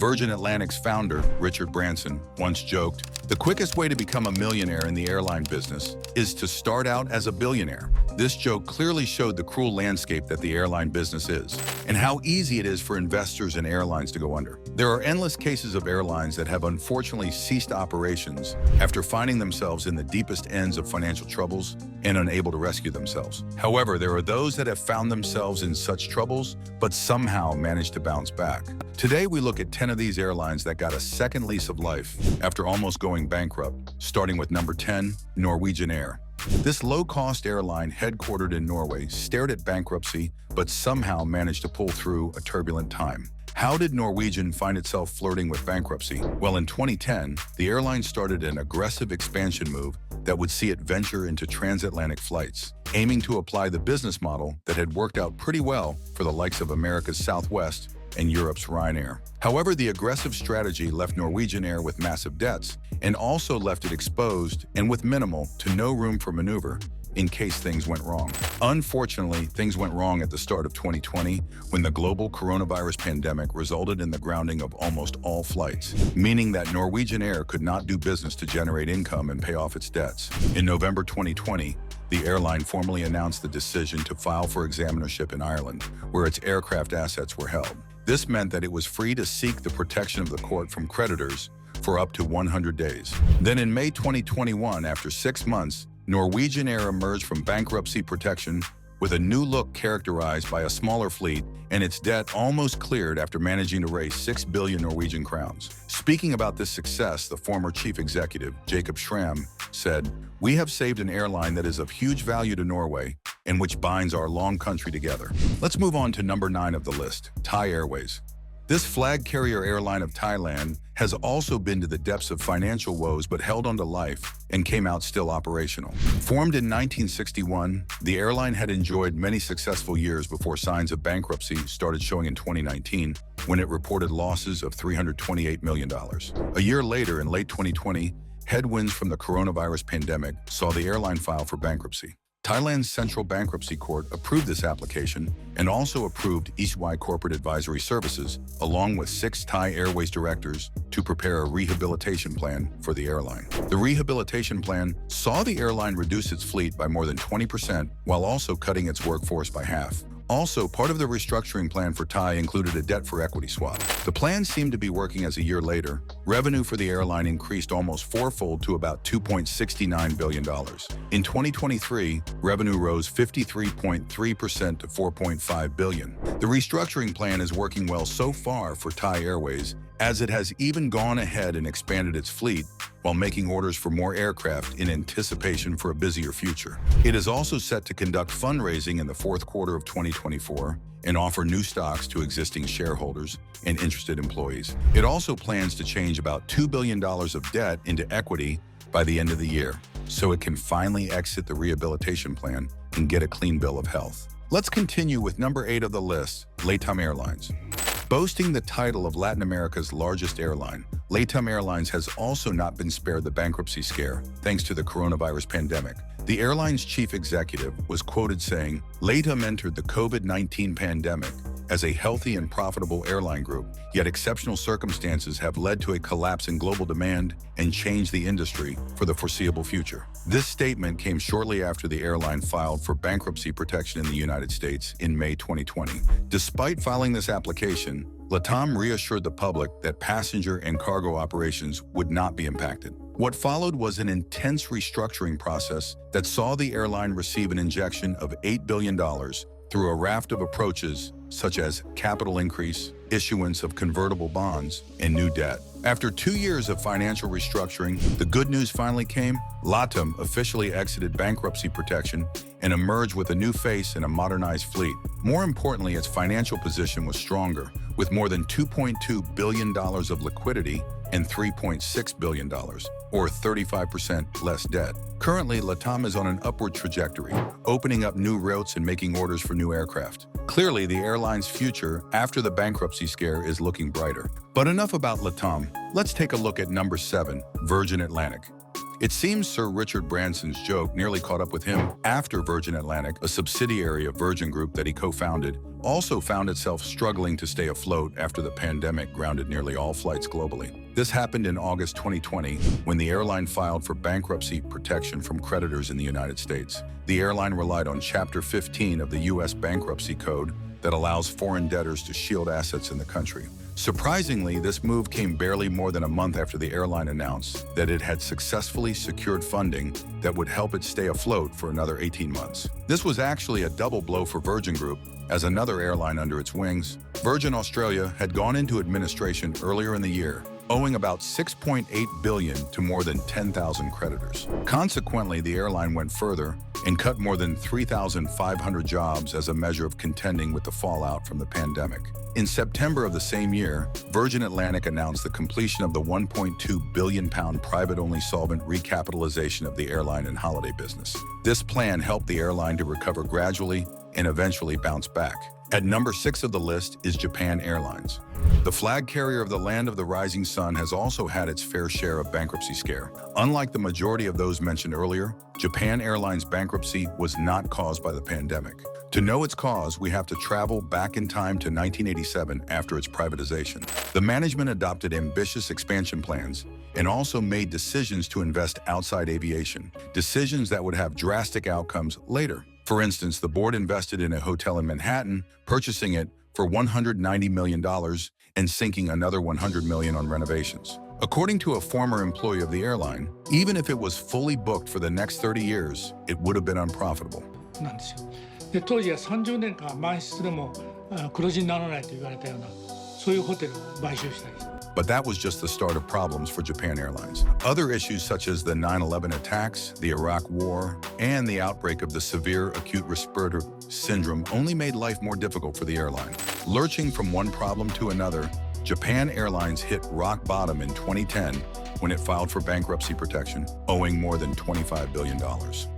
Virgin Atlantic's founder, Richard Branson, once joked, "The quickest way to become a millionaire in the airline business is to start out as a billionaire." This joke clearly showed the cruel landscape that the airline business is, and how easy it is for investors and airlines to go under. There are endless cases of airlines that have unfortunately ceased operations after finding themselves in the deepest ends of financial troubles and unable to rescue themselves. However, there are those that have found themselves in such troubles, but somehow managed to bounce back. Today, we look at 10 of these airlines that got a second lease of life after almost going bankrupt, starting with number 10, Norwegian Air. This low-cost airline, headquartered in Norway, stared at bankruptcy, but somehow managed to pull through a turbulent time. How did Norwegian find itself flirting with bankruptcy? Well, in 2010, the airline started an aggressive expansion move that would see it venture into transatlantic flights, aiming to apply the business model that had worked out pretty well for the likes of America's Southwest and Europe's Ryanair. However, the aggressive strategy left Norwegian Air with massive debts and also left it exposed and with minimal to no room for maneuver in case things went wrong. Unfortunately, things went wrong at the start of 2020 when the global coronavirus pandemic resulted in the grounding of almost all flights, meaning that Norwegian Air could not do business to generate income and pay off its debts. In November 2020, the airline formally announced the decision to file for examinership in Ireland, where its aircraft assets were held. This meant that it was free to seek the protection of the court from creditors for up to 100 days. Then in May 2021, after 6 months, Norwegian Air emerged from bankruptcy protection with a new look characterized by a smaller fleet and its debt almost cleared after managing to raise 6 billion Norwegian crowns. Speaking about this success, the former chief executive, Jacob Schramm, said, "We have saved an airline that is of huge value to Norway and which binds our long country together." Let's move on to number 9 of the list, Thai Airways. This flag carrier airline of Thailand has also been to the depths of financial woes but held on to life and came out still operational. Formed in 1961, the airline had enjoyed many successful years before signs of bankruptcy started showing in 2019, when it reported losses of $328 million. A year later, in late 2020, headwinds from the coronavirus pandemic saw the airline file for bankruptcy. Thailand's Central Bankruptcy Court approved this application and also approved Eastway Corporate Advisory Services, along with 6 Thai Airways directors, to prepare a rehabilitation plan for the airline. The rehabilitation plan saw the airline reduce its fleet by more than 20% while also cutting its workforce by half. Also, part of the restructuring plan for Thai included a debt-for-equity swap. The plan seemed to be working as a year later. Revenue for the airline increased almost fourfold to about $2.69 billion. In 2023, revenue rose 53.3% to $4.5 billion. The restructuring plan is working well so far for Thai Airways, as it has even gone ahead and expanded its fleet while making orders for more aircraft in anticipation for a busier future. It is also set to conduct fundraising in the fourth quarter of 2024 and offer new stocks to existing shareholders and interested employees. It also plans to change about $2 billion of debt into equity by the end of the year, so it can finally exit the rehabilitation plan and get a clean bill of health. Let's continue with number 8 of the list, LATAM Airlines. Boasting the title of Latin America's largest airline, LATAM Airlines has also not been spared the bankruptcy scare thanks to the coronavirus pandemic. The airline's chief executive was quoted saying, "LATAM entered the COVID-19 pandemic as a healthy and profitable airline group, yet exceptional circumstances have led to a collapse in global demand and changed the industry for the foreseeable future." This statement came shortly after the airline filed for bankruptcy protection in the United States in May 2020. Despite filing this application, LATAM reassured the public that passenger and cargo operations would not be impacted. What followed was an intense restructuring process that saw the airline receive an injection of $8 billion through a raft of approaches such as capital increase, issuance of convertible bonds, and new debt. After 2 years of financial restructuring, the good news finally came. LATAM officially exited bankruptcy protection and emerged with a new face and a modernized fleet. More importantly, its financial position was stronger, with more than $2.2 billion of liquidity and $3.6 billion, or 35% less debt. Currently, LATAM is on an upward trajectory, opening up new routes and making orders for new aircraft. Clearly, the airline's future after the bankruptcy scare is looking brighter. But enough about LATAM. Let's take a look at number 7, Virgin Atlantic. It seems Sir Richard Branson's joke nearly caught up with him after Virgin Atlantic, a subsidiary of Virgin Group that he co-founded, also found itself struggling to stay afloat after the pandemic grounded nearly all flights globally. This happened in August 2020 when the airline filed for bankruptcy protection from creditors in the United States. The airline relied on Chapter 15 of the U.S. Bankruptcy Code that allows foreign debtors to shield assets in the country. Surprisingly, this move came barely more than a month after the airline announced that it had successfully secured funding that would help it stay afloat for another 18 months. This was actually a double blow for Virgin Group, as another airline under its wings, Virgin Australia, had gone into administration earlier in the year, owing about $6.8 billion to more than 10,000 creditors. Consequently, the airline went further and cut more than 3,500 jobs as a measure of contending with the fallout from the pandemic. In September of the same year, Virgin Atlantic announced the completion of the £1.2 billion private-only solvent recapitalization of the airline and holiday business. This plan helped the airline to recover gradually and eventually bounce back. At number 6 of the list is Japan Airlines. The flag carrier of the land of the rising sun has also had its fair share of bankruptcy scare. Unlike the majority of those mentioned earlier, Japan Airlines' bankruptcy was not caused by the pandemic. To know its cause, we have to travel back in time to 1987 after its privatization. The management adopted ambitious expansion plans and also made decisions to invest outside aviation, decisions that would have drastic outcomes later. For instance, the board invested in a hotel in Manhattan, purchasing it for $190 million and sinking another $100 million on renovations. According to a former employee of the airline, even if it was fully booked for the next 30 years, it would have been unprofitable. なんですよ。で、当時は30年間満室でも黒字にならないと言われたような、そういうホテルを買収したりして。But that was just the start of problems for Japan Airlines. Other issues such as the 9/11 attacks, the Iraq War, and the outbreak of the severe acute respiratory syndrome only made life more difficult for the airline. Lurching from one problem to another, Japan Airlines hit rock bottom in 2010 when it filed for bankruptcy protection, owing more than $25 billion,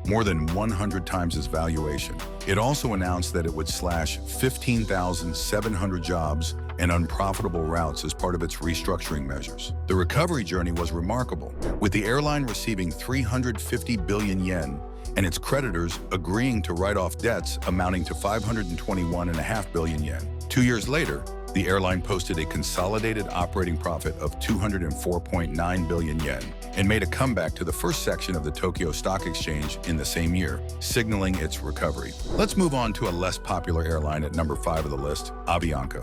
more than 100 times its valuation. It also announced that it would slash 15,700 jobs and unprofitable routes as part of its restructuring measures. The recovery journey was remarkable, with the airline receiving 350 billion yen and its creditors agreeing to write off debts amounting to 521.5 billion yen. 2 years later, the airline posted a consolidated operating profit of 204.9 billion yen and made a comeback to the first section of the Tokyo Stock Exchange in the same year, signaling its recovery. Let's move on to a less popular airline at number 5 of the list, Avianca.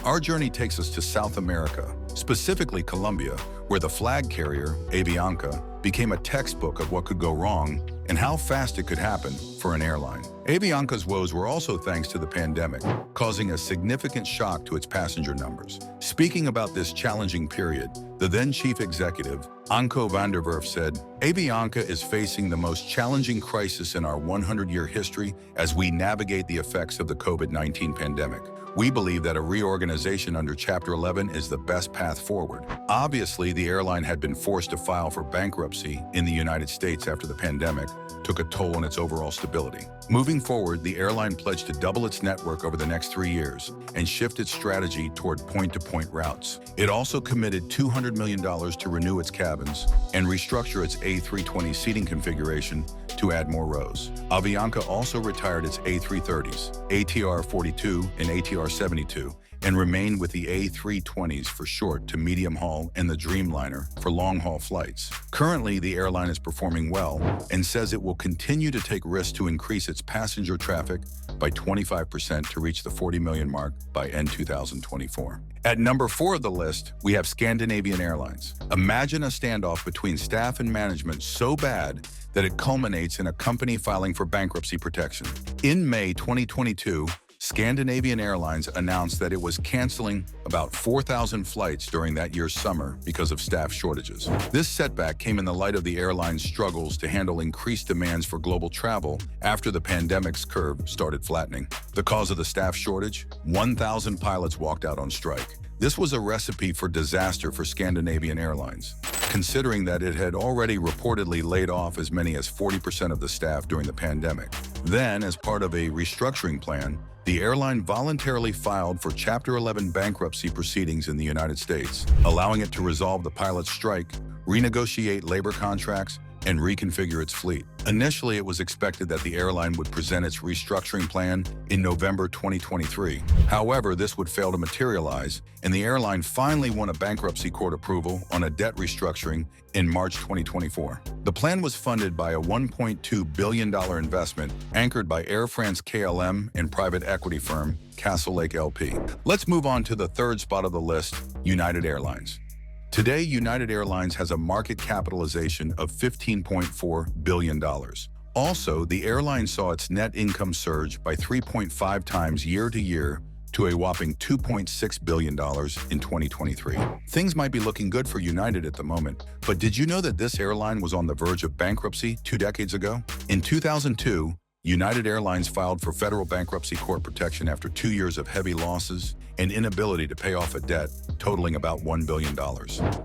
Our journey takes us to South America, specifically Colombia, where the flag carrier, Avianca, became a textbook of what could go wrong and how fast it could happen for an airline. Avianca's woes were also thanks to the pandemic, causing a significant shock to its passenger numbers. Speaking about this challenging period, the then chief executive, Anko van der Werf, said, "Avianca is facing the most challenging crisis in our 100-year history as we navigate the effects of the COVID-19 pandemic. We believe that a reorganization under Chapter 11 is the best path forward." Obviously, the airline had been forced to file for bankruptcy in the United States after the pandemic took a toll on its overall stability. Moving forward, the airline pledged to double its network over the next 3 years and shift its strategy toward point-to-point routes. It also committed $200 million to renew its cabins and restructure its A320 seating configuration to add more rows. Avianca also retired its A330s, ATR 42 and ATR 72, and remained with the A320s for short to medium haul and the Dreamliner for long-haul flights. Currently, the airline is performing well and says it will continue to take risks to increase its passenger traffic by 25% to reach the 40 million mark by end 2024. At number 4 of the list, we have Scandinavian Airlines. Imagine a standoff between staff and management so bad that it culminates in a company filing for bankruptcy protection. In May 2022, Scandinavian Airlines announced that it was canceling about 4,000 flights during that year's summer because of staff shortages. This setback came in the light of the airline's struggles to handle increased demands for global travel after the pandemic's curve started flattening. The cause of the staff shortage? 1,000 pilots walked out on strike. This was a recipe for disaster for Scandinavian Airlines, considering that it had already reportedly laid off as many as 40% of the staff during the pandemic. Then, as part of a restructuring plan, the airline voluntarily filed for Chapter 11 bankruptcy proceedings in the United States, allowing it to resolve the pilots' strike, renegotiate labor contracts, and reconfigure its fleet. Initially, it was expected that the airline would present its restructuring plan in November 2023. However, this would fail to materialize, and the airline finally won a bankruptcy court approval on a debt restructuring in March 2024. The plan was funded by a $1.2 billion investment anchored by Air France-KLM and private equity firm Castle Lake LP. Let's move on to the third spot of the list, United Airlines. Today, United Airlines has a market capitalization of $15.4 billion. Also, the airline saw its net income surge by 3.5 times year to year to a whopping $2.6 billion in 2023. Things might be looking good for United at the moment, but did you know that this airline was on the verge of bankruptcy 2 decades ago? In 2002, United Airlines filed for federal bankruptcy court protection after 2 years of heavy losses and inability to pay off a debt totaling about $1 billion.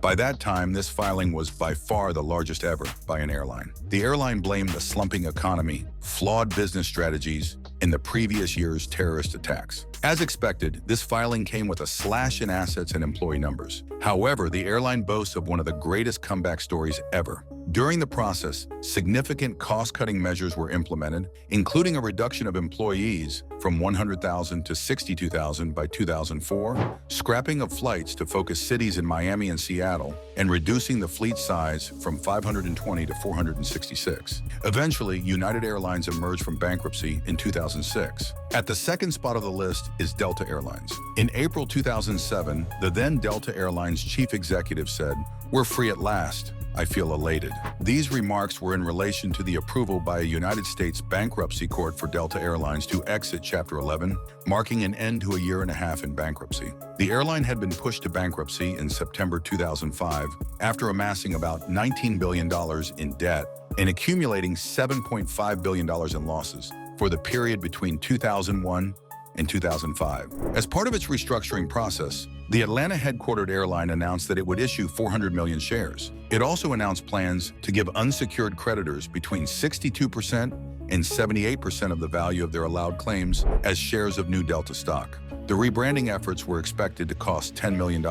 By that time, this filing was by far the largest ever by an airline. The airline blamed the slumping economy, flawed business strategies, and the previous year's terrorist attacks. As expected, this filing came with a slash in assets and employee numbers. However, the airline boasts of one of the greatest comeback stories ever. During the process, significant cost-cutting measures were implemented, including a reduction of employees from 100,000 to 62,000 by 2004, scrapping of flights to focus cities in Miami and Seattle, and reducing the fleet size from 520 to 466. Eventually, United Airlines emerged from bankruptcy in 2006. At the second spot of the list is Delta Airlines. In April 2007, the then Delta Airlines chief executive said, "We're free at last. I feel elated." These remarks were in relation to the approval by a United States bankruptcy court for Delta Airlines to exit Chapter 11, marking an end to a year and a half in bankruptcy. The airline had been pushed to bankruptcy in September 2005 after amassing about $19 billion in debt and accumulating $7.5 billion in losses for the period between 2001 and 2005. As part of its restructuring process, the Atlanta-headquartered airline announced that it would issue 400 million shares. It also announced plans to give unsecured creditors between 62% and 78% of the value of their allowed claims as shares of new Delta stock. The rebranding efforts were expected to cost $10 million.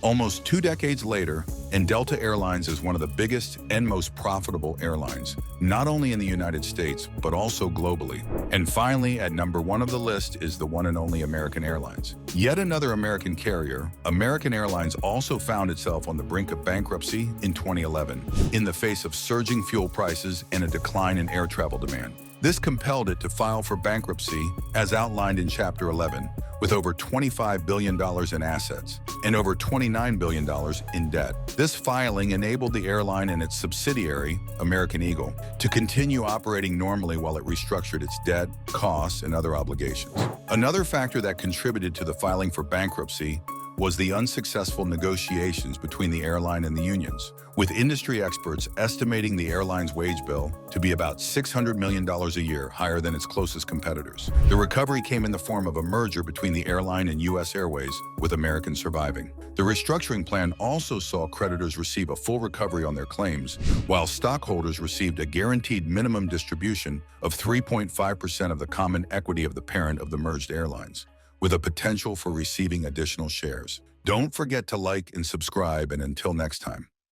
Almost 2 decades later, and Delta Airlines is one of the biggest and most profitable airlines, not only in the United States, but also globally. And finally, at number 1 of the list is the one and only American Airlines. Yet another American carrier, American Airlines also found itself on the brink of bankruptcy in 2011, in the face of surging fuel prices and a decline in air travel demand. This compelled it to file for bankruptcy, as outlined in Chapter 11, with over $25 billion in assets and over $29 billion in debt. This filing enabled the airline and its subsidiary, American Eagle, to continue operating normally while it restructured its debt, costs, and other obligations. Another factor that contributed to the filing for bankruptcy was the unsuccessful negotiations between the airline and the unions, with industry experts estimating the airline's wage bill to be about $600 million a year higher than its closest competitors. The recovery came in the form of a merger between the airline and U.S. Airways, with American surviving. The restructuring plan also saw creditors receive a full recovery on their claims, while stockholders received a guaranteed minimum distribution of 3.5% of the common equity of the parent of the merged airlines, with a potential for receiving additional shares. Don't forget to like and subscribe, and until next time.